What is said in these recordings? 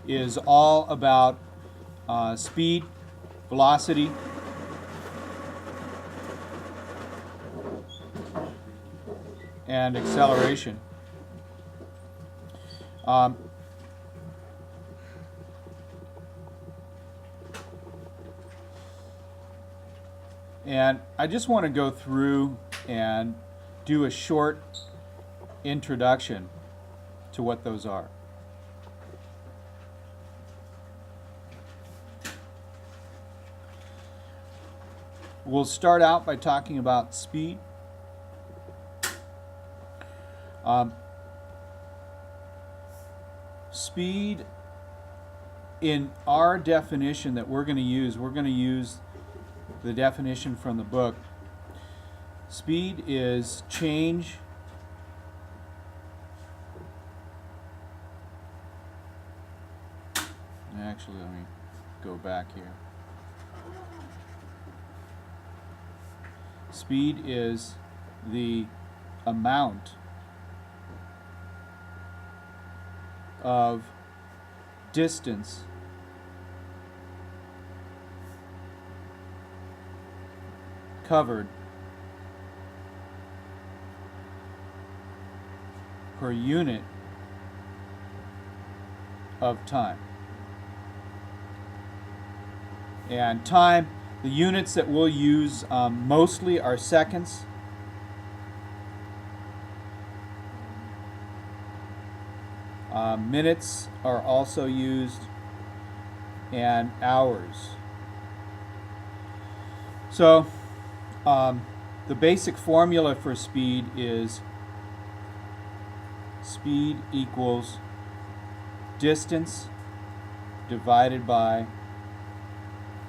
is all about speed, velocity, and acceleration. And I just want to go through and do a short introduction to what those are. We'll start out by talking about speed. Speed, in our definition that we're going to use the definition from the book. Speed is change actually, let me go back here. Speed is the amount of distance covered per unit of time. And time, the units that we'll use mostly are seconds. Minutes are also used, and hours. So the basic formula for speed is speed equals distance divided by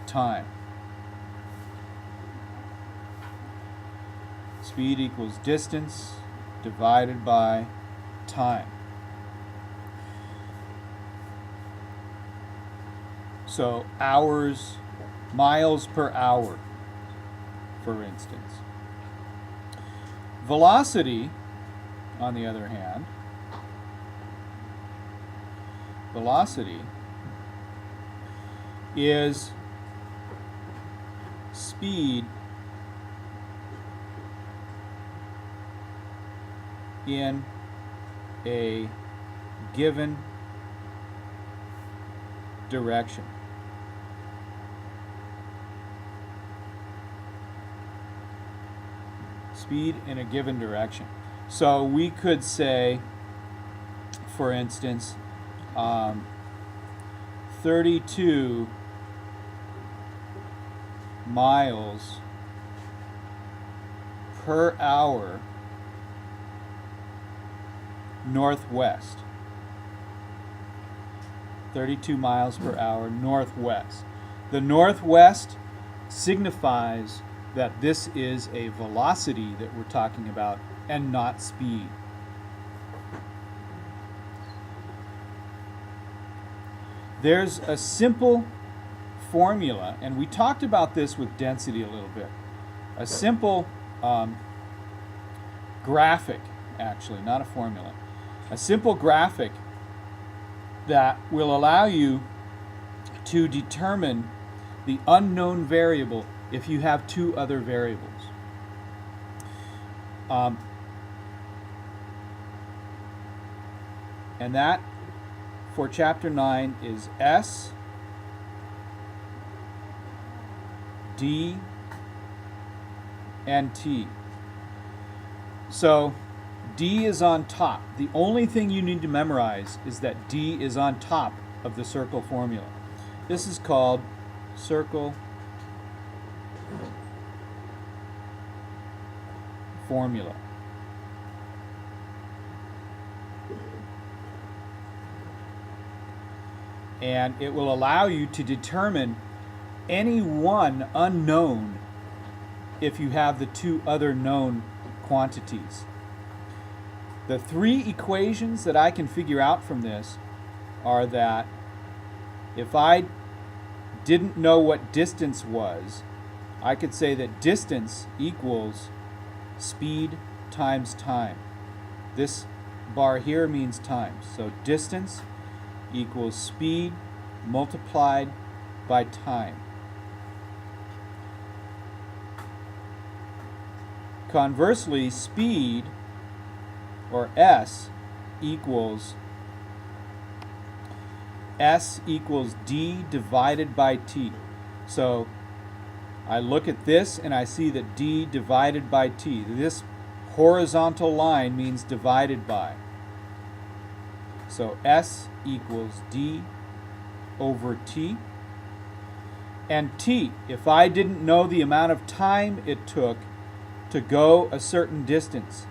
time. Speed equals distance divided by time. So hours, miles per hour, for instance. Velocity, on the other hand, velocity is speed in a given direction. Speed in a given direction. So we could say, for instance, 32 miles per hour northwest. 32 miles per hour northwest. The northwest signifies that this is a velocity that we're talking about and not speed. There's a simple formula, and we talked about this with density a little bit. A simple graphic, actually, not a formula. A simple graphic that will allow you to determine the unknown variable if you have two other variables. And that, for chapter 9, is S, D, and T. So D is on top. The only thing you need to memorize is that D is on top of the circle formula. This is called circle formula. And it will allow you to determine any one unknown if you have the two other known quantities. The three equations that I can figure out from this are that if I didn't know what distance was, I could say that distance equals speed times time. This bar here means time. So distance equals speed multiplied by time. Conversely, speed, or S equals d divided by t. So I look at this and I see that d divided by t. This horizontal line means divided by. So S equals d over t. And t, if I didn't know the amount of time it took to go a certain distance,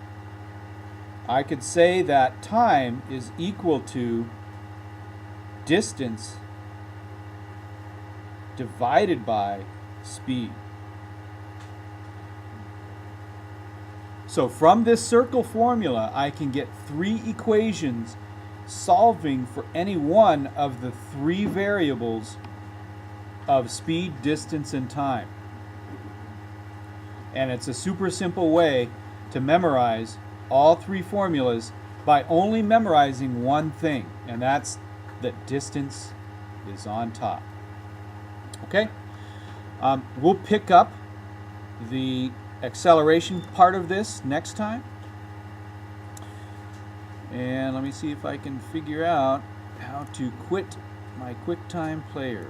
I could say that time is equal to distance divided by speed. So from this circle formula, I can get 3 equations solving for any one of the 3 variables of speed, distance, and time. And it's a super simple way to memorize all 3 formulas by only memorizing one thing, and that's that distance is on top. Okay? We'll pick up the acceleration part of this next time. And let me see if I can figure out how to quit my QuickTime Player.